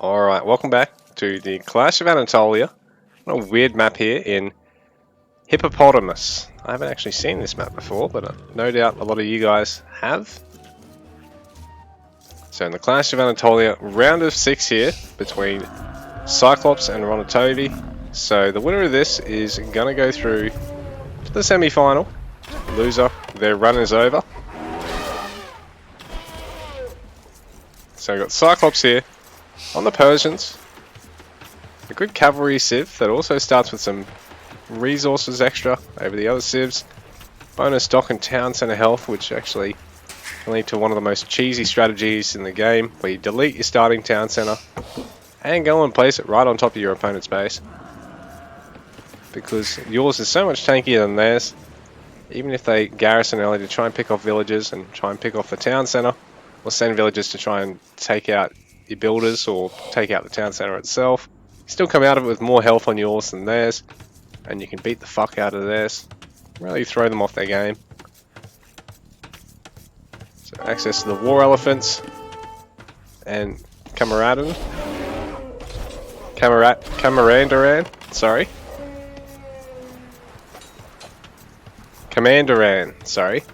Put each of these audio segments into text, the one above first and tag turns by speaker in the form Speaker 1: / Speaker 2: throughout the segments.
Speaker 1: Alright, welcome back to the Clash of Anatolia. A weird map here in Hippopotamus. I haven't actually seen this map before, but no doubt a lot of you guys have. So in the Clash of Anatolia, round of 6 here between Cyclops and Ronotovi. So the winner of this is going to go through to the semi-final. Loser, their run is over. So we've got Cyclops here on the Persians. A good cavalry civ that also starts with some resources extra over the other civs. Bonus dock and town center health, which actually can lead to one of the most cheesy strategies in the game, where you delete your starting town center and go and place it right on top of your opponent's base. Because yours is so much tankier than theirs, even if they garrison early to try and pick off villages and try and pick off the town center, or send villagers to try and take out your builders or take out the town center itself. You still come out of it with more health on yours than theirs, and you can beat the fuck out of theirs. Really throw them off their game. So access to the war elephants and Camerandaran, sorry. Commandaran, sorry.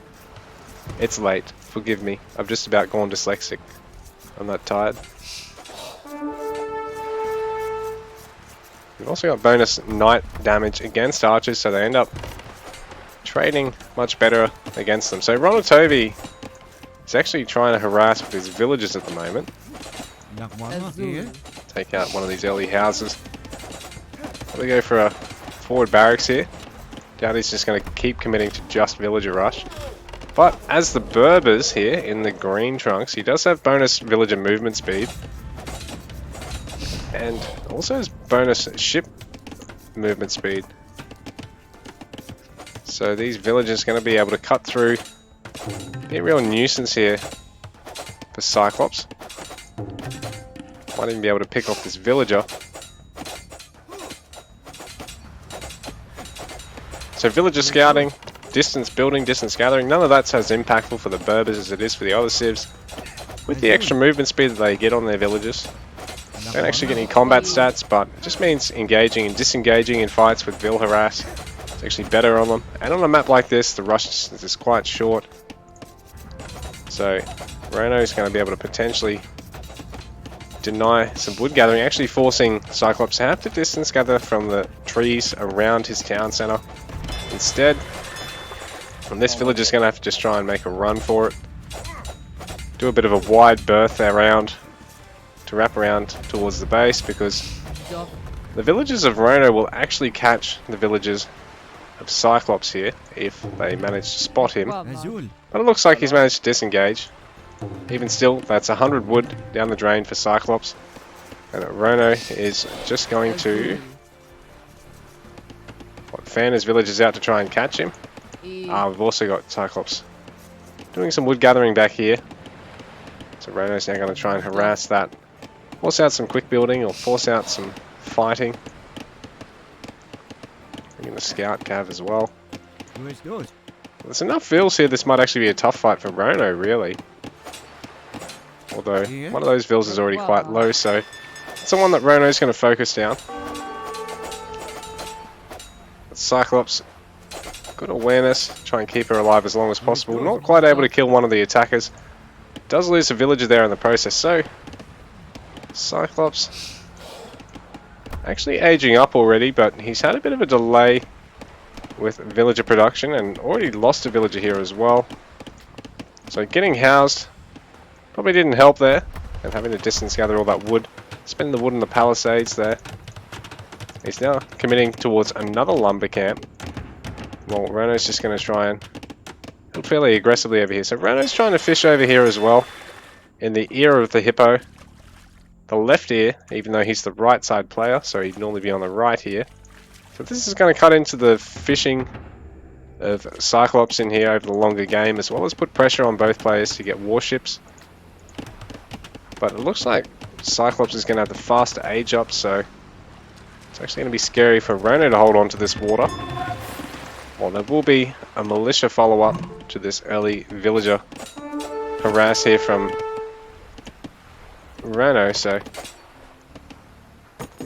Speaker 1: It's late, forgive me. I've just about gone dyslexic. I'm not tired. We've also got bonus knight damage against archers, so they end up trading much better against them. So Ronotovi is actually trying to harass with his villagers at the moment. Take out one of these early houses. We go for a forward barracks here. Doubt he's just going to keep committing to just villager rush. But as the Berbers here in the green trunks, he does have bonus villager movement speed. And also has bonus ship movement speed. So these villagers are going to be able to cut through. Be a real nuisance here for Cyclops. Might even be able to pick off this villager. So villager scouting, distance building, distance gathering, none of that's as impactful for the Berbers as it is for the other civs. With the extra movement speed that they get on their villagers. Don't actually get any combat stats, but it just means engaging and disengaging in fights with Vil Harass. It's actually better on them. And on a map like this, the rush distance is quite short. So Rono is going to be able to potentially deny some wood gathering, actually forcing Cyclops to have to distance gather from the trees around his town center. Instead, and this villager is going to have to just try and make a run for it. Do a bit of a wide berth around to wrap around towards the base, because the villagers of Rono will actually catch the villagers of Cyclops here if they manage to spot him. But it looks like he's managed to disengage. Even still, that's 100 wood down the drain for Cyclops. And Rono is just going to fan his villagers out to try and catch him. We've also got Cyclops doing some wood gathering back here. So Rono's now going to try and harass that. Force out some quick building or force out some fighting. Bringing the scout cav as well. There's enough vills here, this might actually be a tough fight for Rono, really. Although, one of those vills is already quite low, so it's the one that Rono's going to focus down. But Cyclops, good awareness, try and keep her alive as long as possible. Not quite able to kill one of the attackers. Does lose a villager there in the process, so Cyclops actually aging up already, but he's had a bit of a delay with villager production and already lost a villager here as well. So getting housed probably didn't help there, and having to distance gather all that wood, spend the wood in the palisades there. He's now committing towards another lumber camp. Well, Rono's just going to try and build fairly aggressively over here. So Rono's trying to fish over here as well, in the ear of the hippo. The left ear, even though he's the right side player, so he'd normally be on the right here. So this is going to cut into the fishing of Cyclops in here over the longer game, as well as put pressure on both players to get warships. But it looks like Cyclops is going to have the faster age up, so it's actually going to be scary for Rono to hold on to this water. Well, there will be a militia follow-up to this early villager harass here from Rono, so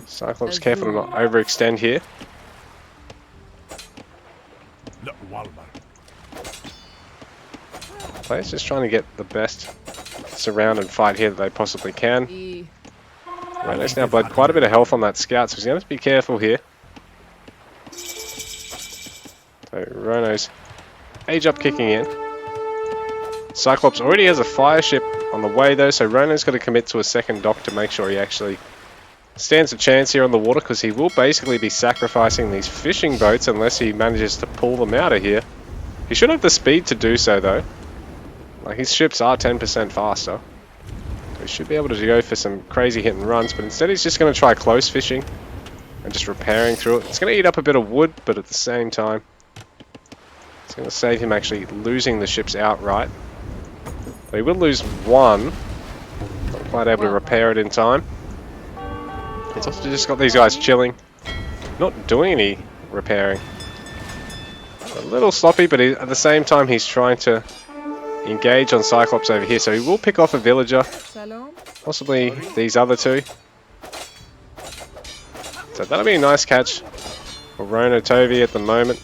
Speaker 1: Cyclops careful to not overextend here. Players just trying to get the best surround and fight here that they possibly can. Rono's now bled quite a bit of health on that scout, so he's going to have to be careful here. So Rono's age up kicking in. Cyclops already has a fire ship on the way though, so Rono's got to commit to a second dock to make sure he actually stands a chance here on the water, because he will basically be sacrificing these fishing boats unless he manages to pull them out of here. He should have the speed to do so though. Like, his ships are 10% faster. So he should be able to go for some crazy hit and runs, but instead he's just going to try close fishing and just repairing through it. It's going to eat up a bit of wood, but at the same time it's going to save him actually losing the ships outright. But he will lose one. Not quite able to repair it in time. He's also just got these guys chilling, not doing any repairing. A little sloppy, but at the same time he's trying to engage on Cyclops over here, so he will pick off a villager, possibly these other two. So that'll be a nice catch for Ronotovi at the moment.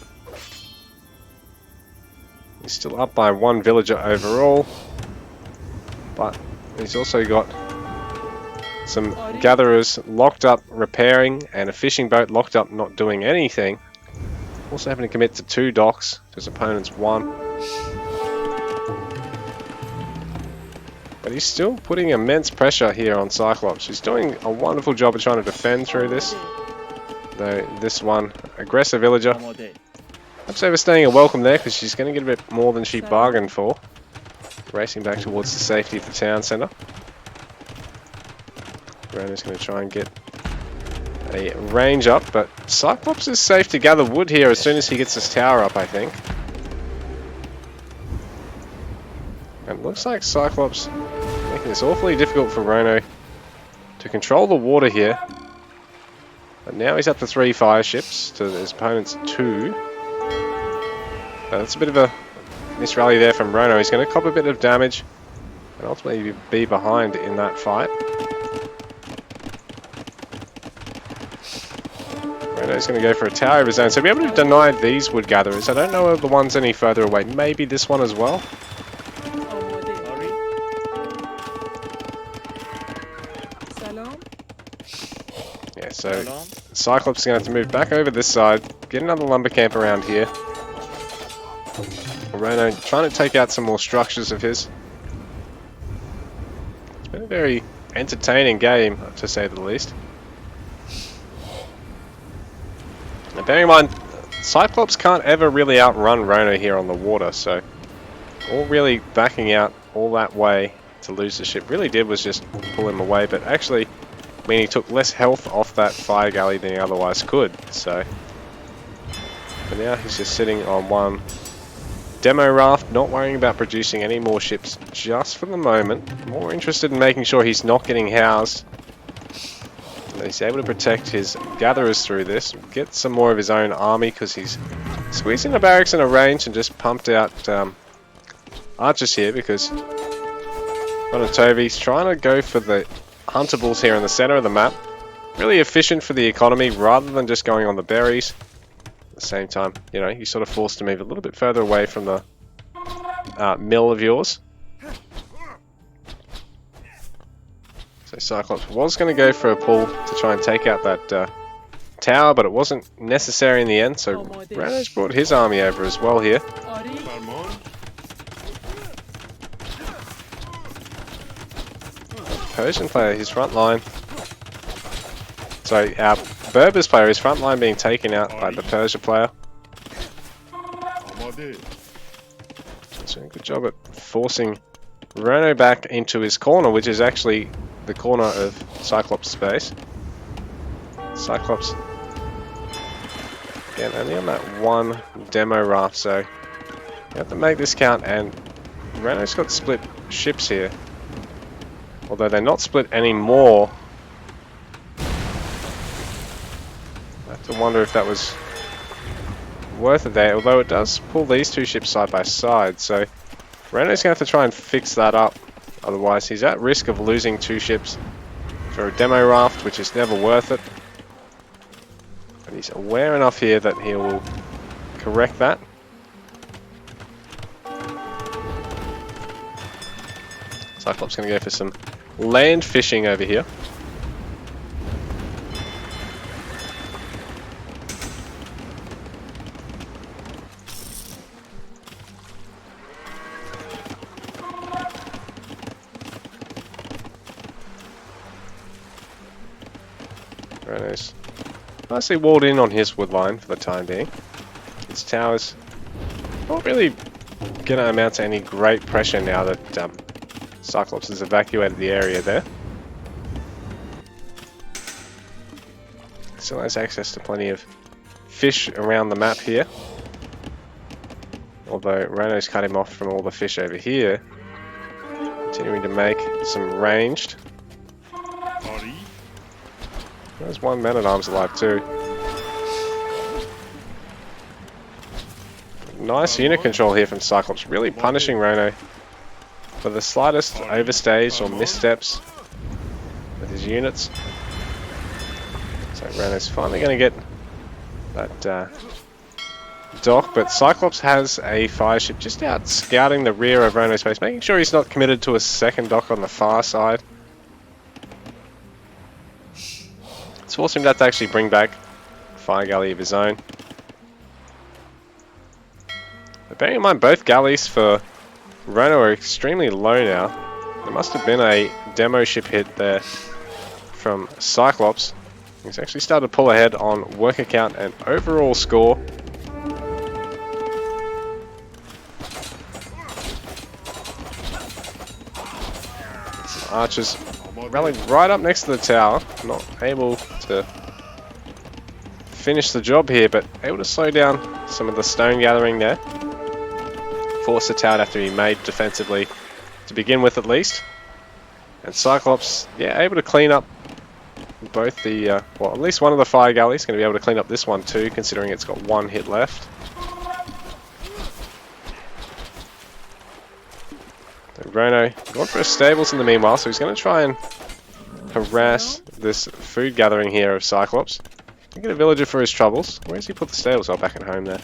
Speaker 1: He's still up by one villager overall, but he's also got some gatherers locked up repairing and a fishing boat locked up not doing anything. Also having to commit to 2 docks to his opponent's 1. But he's still putting immense pressure here on Cyclops. He's doing a wonderful job of trying to defend through this. Though this one, aggressive villager. Perhaps overstaying a welcome there, because she's going to get a bit more than she bargained for. Racing back towards the safety of the town centre. Rono's going to try and get a range up, but Cyclops is safe to gather wood here as soon as he gets his tower up, I think. And it looks like Cyclops making this awfully difficult for Rono to control the water here. But now he's up to 3 fire ships to his opponent's 2. That's a bit of a misrally there from Rono. He's going to cop a bit of damage and ultimately be behind in that fight. Rono's going to go for a tower of his own. So be able to deny these wood gatherers. I don't know of the ones any further away. Maybe this one as well. Yeah, so Cyclops is going to have to move back over this side, get another lumber camp around here. Rono trying to take out some more structures of his. It's been a very entertaining game, to say the least. Now, bearing in mind, Cyclops can't ever really outrun Rono here on the water, so all really backing out all that way to lose the ship really did was just pull him away, but actually, I mean, he took less health off that fire galley than he otherwise could, so. But now he's just sitting on one demo raft, not worrying about producing any more ships just for the moment. More interested in making sure he's not getting housed. And he's able to protect his gatherers through this, get some more of his own army, because he's squeezing the barracks in a range and just pumped out archers here, because Ronotovi's trying to go for the huntables here in the center of the map. Really efficient for the economy rather than just going on the berries. At the same time, you know, you're sort of forced to move a little bit further away from the mill of yours. So Cyclops was going to go for a pull to try and take out that tower, but it wasn't necessary in the end, so Rono's brought his army over as well here. Persian player, his front line. So our Berber's player, his front line being taken out by the Persia player. So good job at forcing Rono back into his corner, which is actually the corner of Cyclops' base. Cyclops, again, only on that one demo raft, so you have to make this count, and Rono's got split ships here. Although they're not split anymore. I have to wonder if that was worth it there, although it does pull these 2 ships side by side, so Rono's going to have to try and fix that up Otherwise, he's at risk of losing 2 ships for a demo raft, which is never worth it. But he's aware enough here that he will correct that. Cyclops going to go for some land fishing over here. Rono's nicely walled in on his wood line for the time being. His tower's not really going to amount to any great pressure now that Cyclops has evacuated the area there. Still has access to plenty of fish around the map here. Although Rono's cut him off from all the fish over here. Continuing to make some ranged. There's one man-at-arms alive too. Nice unit control here from Cyclops, really punishing Rono for the slightest overstays or missteps with his units. So Rono's finally going to get that dock, but Cyclops has a fire ship just out scouting the rear of Rono's base, making sure he's not committed to a second dock on the far side. It's forced him to have to actually bring back a fire galley of his own. But bearing in mind both galleys for Rono are extremely low now. There must have been a demo ship hit there from Cyclops. He's actually started to pull ahead on worker count and overall score. Archers rallied right up next to the tower, not able to finish the job here, but able to slow down some of the stone gathering there. Force the tower to have to be made defensively to begin with at least. And Cyclops, yeah, able to clean up both the, well, at least one of the fire galleys. Going to be able to clean up this one too, considering it's got 1 hit left. Rono going for a stables in the meanwhile, so he's going to try and harass this food gathering here of Cyclops. Get a villager for his troubles. Where has he put the stables? Oh, back at home there.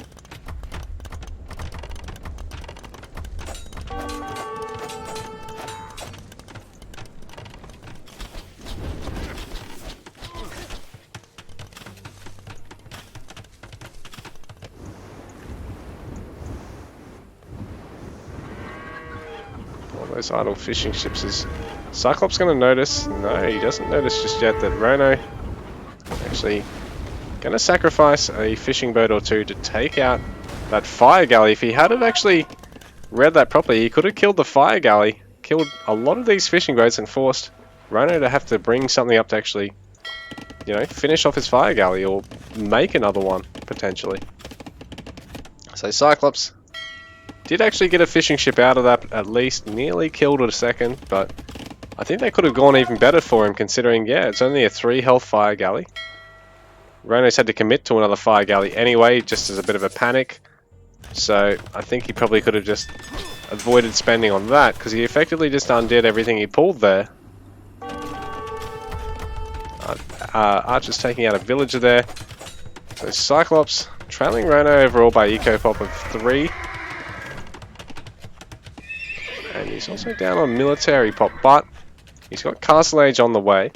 Speaker 1: Those idle fishing ships. Is Cyclops going to notice? No, he doesn't notice just yet that Rono actually going to sacrifice a fishing boat or two to take out that fire galley. If he had have actually read that properly, he could have killed the fire galley, killed a lot of these fishing boats, and forced Rono to have to bring something up to actually, you know, finish off his fire galley or make another one potentially. So Cyclops did actually get a fishing ship out of that, at least nearly killed it a second, but I think they could have gone even better for him considering, yeah, it's only a 3 health fire galley. Rono's had to commit to another fire galley anyway, just as a bit of a panic, so I think he probably could have just avoided spending on that, because he effectively just undid everything he pulled there. Archer's taking out a villager there, so Cyclops trailing Rono overall by eco pop of 3. And he's also down on military pop, but he's got Castle Age on the way.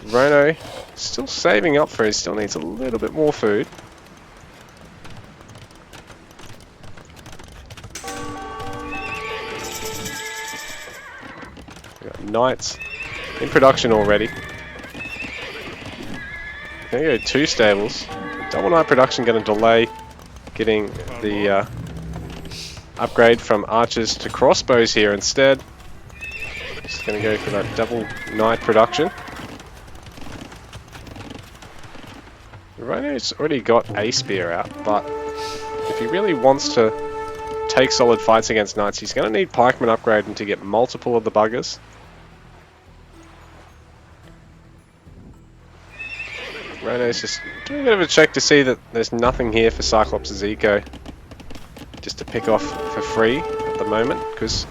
Speaker 1: Rono still saving up for it, still needs a little bit more food. We got Knights in production already. Gonna go 2 stables. Double Knight production gonna delay getting the upgrade from archers to crossbows here instead. Just going to go for that double knight production. Rono's already got a spear out, but if he really wants to take solid fights against knights, he's going to need pikemen upgrading to get multiple of the buggers. Rono's just doing a bit of a check to see that there's nothing here for Cyclops' eco just to pick off for free at the moment, because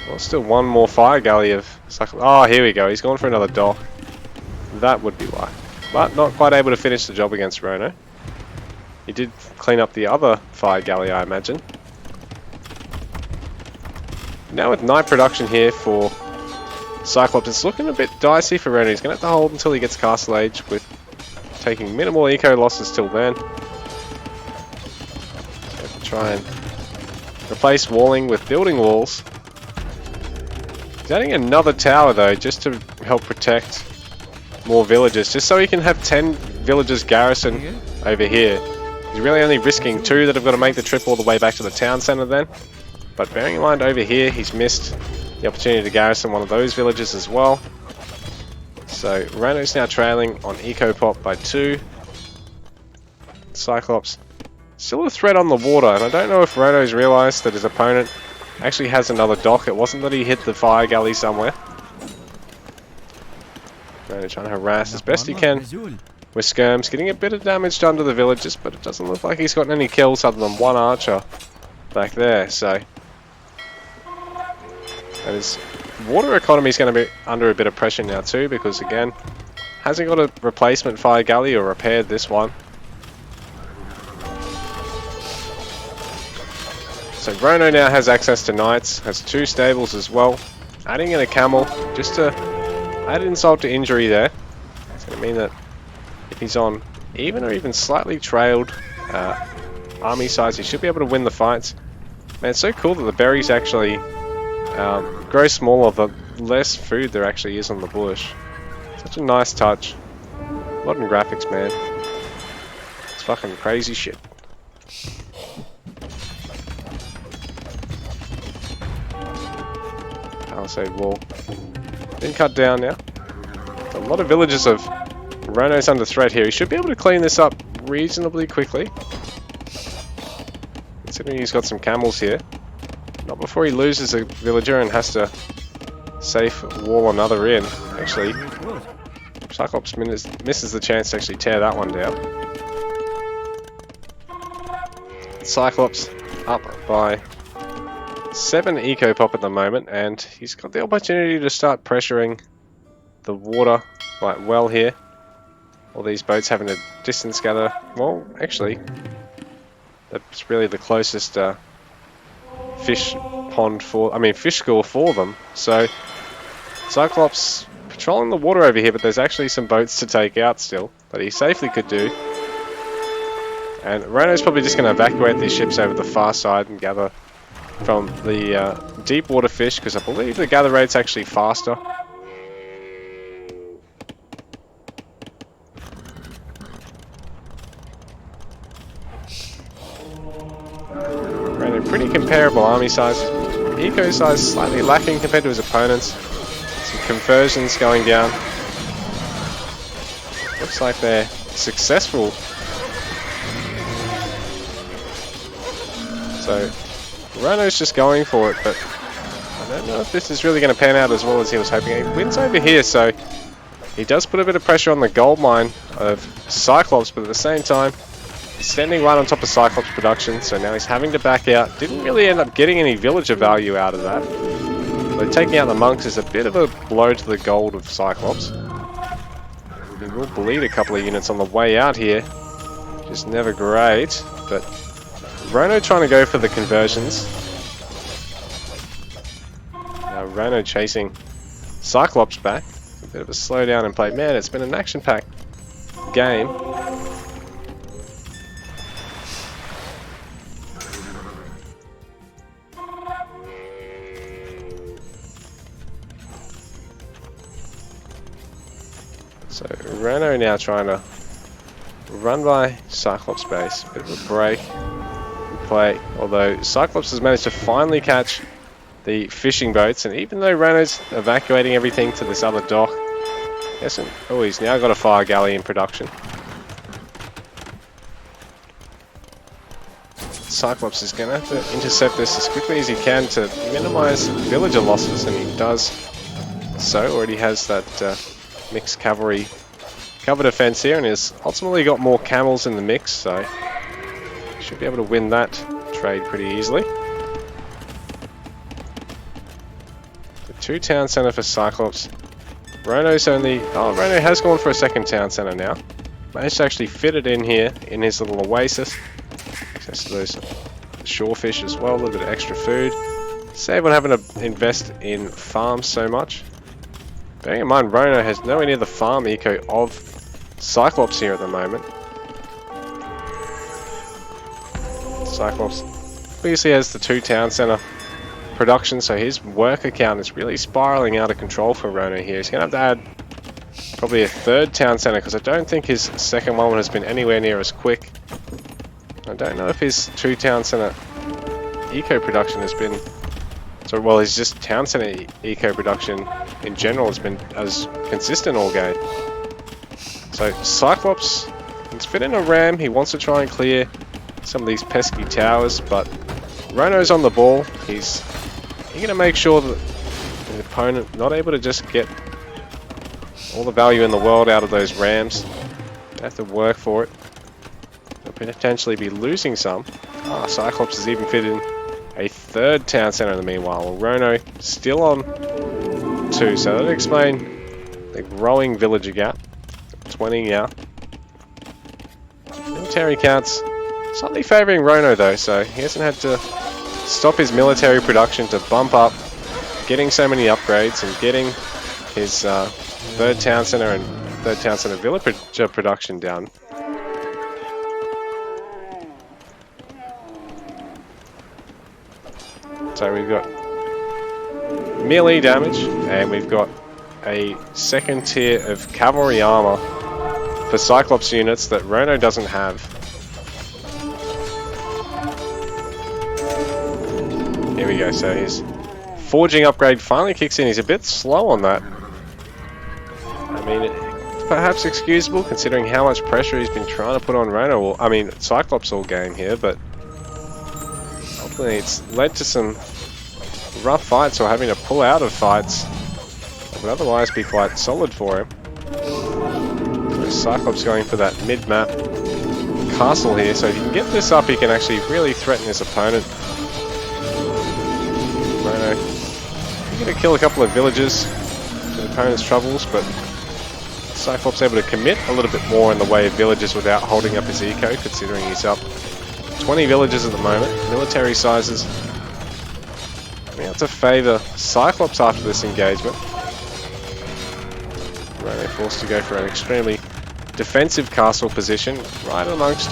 Speaker 1: Well, still one more fire galley of Cyclops. Oh, here we go. He's gone for another dock. That would be why. But not quite able to finish the job against Rono. He did clean up the other fire galley, I imagine. Now with night production here for Cyclops, it's looking a bit dicey for Rono. He's going to have to hold until he gets Castle Age, with taking minimal eco losses till then. So to try and replace walling with building walls. He's adding another tower though, just to help protect more villages, just so he can have 10 villages garrison over here. He's really only risking 2 that have got to make the trip all the way back to the town centre then. But bearing in mind over here, he's missed the opportunity to garrison one of those villages as well. So Rono's now trailing on Eco Pop by 2. Cyclops still a threat on the water, and I don't know if Rono's realised that his opponent actually has another dock. It wasn't that he hit the fire galley somewhere. Rono trying to harass as best he can with skirms, getting a bit of damage done to the villages, but it doesn't look like he's gotten any kills other than one archer back there, so... And his water economy is going to be under a bit of pressure now too, because again, hasn't got a replacement fire galley or repaired this one. So Rono now has access to knights, has 2 stables as well, adding in a camel just to add insult to injury there. It's going to mean that if he's on even or even slightly trailed army size, he should be able to win the fights. Man, it's so cool that the berries actually grow smaller the less food there actually is on the bush. Such a nice touch. Modern graphics, man. It's fucking crazy shit. Palisade wall. Been cut down now. A lot of villages of Rono's under threat here. He should be able to clean this up reasonably quickly, considering he's got some camels here. Not before he loses a villager and has to safe wall another in. Actually, Cyclops misses the chance to actually tear that one down. Cyclops up by 7 eco pop at the moment, and he's got the opportunity to start pressuring the water quite well here. All these boats having a distance gather. Well, actually, that's really the closest fish school for them. So Cyclops patrolling the water over here, but there's actually some boats to take out still that he safely could do. And Rono's probably just going to evacuate these ships over the far side and gather from the deep water fish, because I believe the gather rate's actually faster. Rono, pretty comparable army size. Eco size slightly lacking compared to his opponents. Some conversions going down. Looks like they're successful. So Rono's just going for it, but I don't know if this is really going to pan out as well as he was hoping. He wins over here, so he does put a bit of pressure on the gold mine of Cyclops, but at the same time, he's standing right on top of Cyclops production, so now he's having to back out. Didn't really end up getting any villager value out of that. But taking out the monks is a bit of a blow to the gold of Cyclops. He will bleed a couple of units on the way out here, which is never great, but Rono trying to go for the conversions. Now Rono chasing Cyclops back. A bit of a slowdown in play. Man, it's been an action-packed game. So Rono now trying to run by Cyclops base. Bit of a break. Play, although Cyclops has managed to finally catch the fishing boats, and even though Rono's evacuating everything to this other dock, he's now got a fire galley in production. Cyclops is going to have to intercept this as quickly as he can to minimize villager losses, and he does so. Already has that mixed cavalry cover defense here, and has ultimately got more camels in the mix, so should be able to win that trade pretty easily. The 2 town center for Cyclops. Rono's only... Oh, Rono has gone for a second town center now. Managed to actually fit it in here, in his little oasis. Access to those shorefish as well, a little bit of extra food. Save on having to invest in farms so much. Bearing in mind, Rono has nowhere near the farm eco of Cyclops here at the moment. Cyclops obviously has the 2 town center production, so his worker count is really spiraling out of control for Rono here. He's going to have to add probably a 3rd town center, because I don't think his second one has been anywhere near as quick. I don't know if his 2 town center eco production has been... So, well, his just town center eco production in general has been as consistent all game. So Cyclops can fit in a ram. He wants to try and clear some of these pesky towers, but Rono's on the ball. He's going to make sure that the opponent not able to just get all the value in the world out of those rams. They have to work for it. They'll potentially be losing some. Cyclops has even fit in a 3rd town center in the meanwhile. Well, Rono still on 2, so that'll explain the growing villager gap. 20 now. Military counts slightly favouring Rono though, so he hasn't had to stop his military production to bump up, getting so many upgrades and getting his 3rd town center and 3rd town center villager production down. So we've got melee damage, and we've got a 2nd tier of cavalry armor for Cyclops units that Rono doesn't have. Here we go, so his forging upgrade finally kicks in. He's a bit slow on that. I mean, it's perhaps excusable considering how much pressure he's been trying to put on Rono, or, I mean, Cyclops all game here, but ultimately it's led to some rough fights, or having to pull out of fights that would otherwise be quite solid for him. So Cyclops going for that mid-map castle here, so if he can get this up, he can actually really threaten his opponent. Rono, he's going to kill a couple of villagers to the opponent's troubles, but Cyclops able to commit a little bit more in the way of villagers without holding up his eco, considering he's up 20 villagers at the moment. Military sizes we have to favour Cyclops after this engagement. Rono forced to go for an extremely defensive castle position right amongst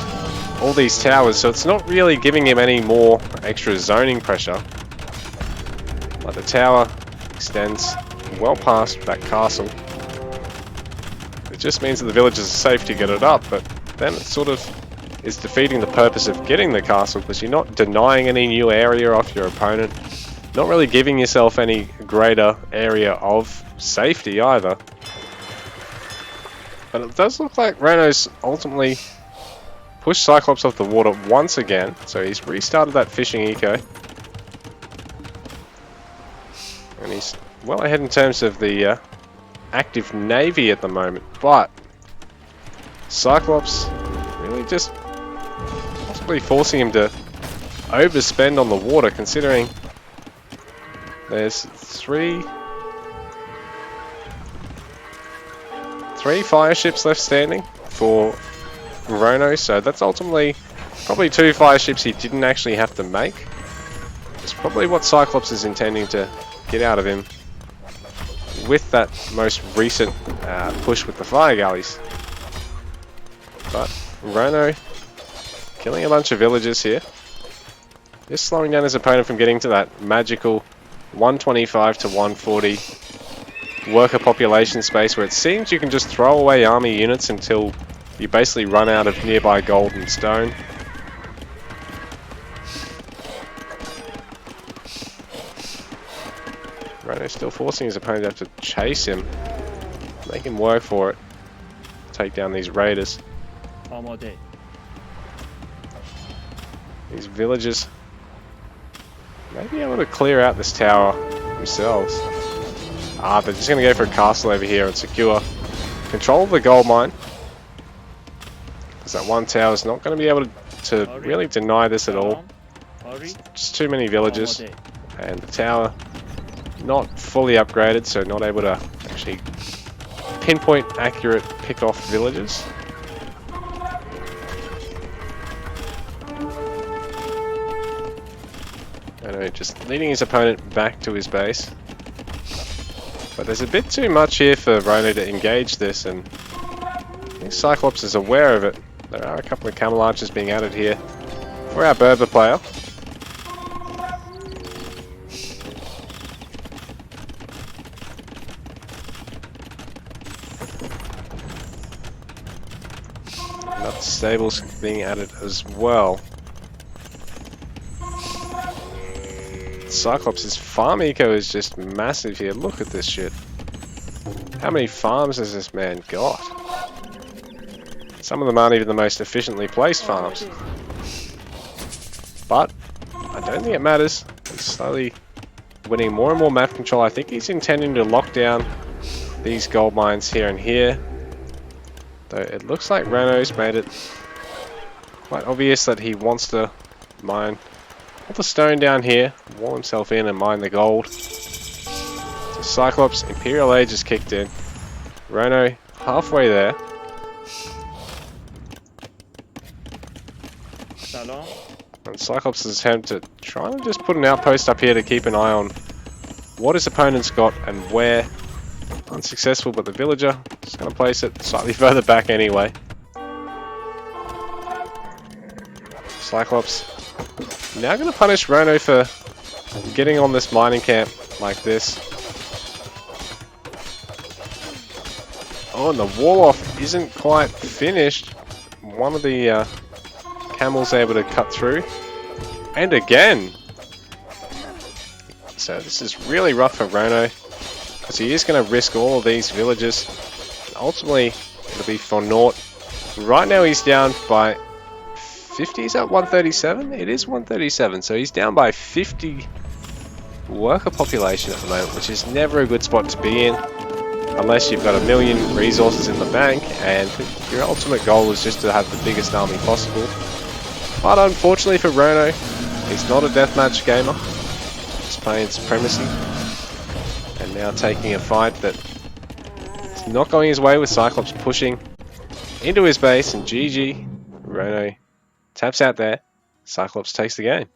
Speaker 1: all these towers, so it's not really giving him any more extra zoning pressure. But the tower extends well past that castle. It just means that the villagers are safe to get it up, but then it sort of is defeating the purpose of getting the castle, because you're not denying any new area off your opponent. Not really giving yourself any greater area of safety either. But it does look like Rono's ultimately pushed Cyclops off the water once again. So he's restarted that fishing eco. And he's well ahead in terms of the active navy at the moment. But Cyclops really just possibly forcing him to overspend on the water, considering there's three fire ships left standing for Rono, so that's ultimately probably 2 fire ships he didn't actually have to make. It's probably what Cyclops is intending to get out of him with that most recent push with the fire galleys. But Rono killing a bunch of villagers here, just slowing down his opponent from getting to that magical 125 to 140 worker population space, where it seems you can just throw away army units until you basically run out of nearby gold and stone. Rono still forcing his opponent to have to chase him, make him work for it, take down these raiders. These villagers may be able to clear out this tower themselves. They're just going to go for a castle over here and secure control of the gold mine, because that one tower is not going to be able to really deny this at all. Just too many villagers, and the tower not fully upgraded, so not able to actually pinpoint accurate pick off villages. Rono just leading his opponent back to his base. But there's a bit too much here for Rono to engage this, and I think Cyclops is aware of it. There are a couple of camel archers being added here for our Berber player. Another stables being added as well. Cyclops' farm eco is just massive here. Look at this shit. How many farms has this man got? Some of them aren't even the most efficiently placed farms. But I don't think it matters. He's slowly winning more and more map control. I think he's intending to lock down these gold mines here and here. Though it looks like Rono's made it quite obvious that he wants to mine all the stone down here, wall himself in and mine the gold. So Cyclops, Imperial Age has kicked in. Rono halfway there. And Cyclops' attempt to try and just put an outpost up here to keep an eye on what his opponent's got and where. Unsuccessful, but the villager is going to place it slightly further back anyway. Cyclops now going to punish Rono for getting on this mining camp like this. Oh, and the wall off isn't quite finished. One of the camels able to cut through. And again. So this is really rough for Rono, because he is going to risk all of these villages. Ultimately, it'll be for naught. Right now he's down by 50. Is that 137? It is 137. So he's down by 50 worker population at the moment, which is never a good spot to be in. Unless you've got a million resources in the bank, and your ultimate goal is just to have the biggest army possible. But unfortunately for Rono, he's not a deathmatch gamer. He's playing Supremacy. And now taking a fight that is not going his way, with Cyclops pushing into his base, and GG. Rono taps out there. Cyclops takes the game.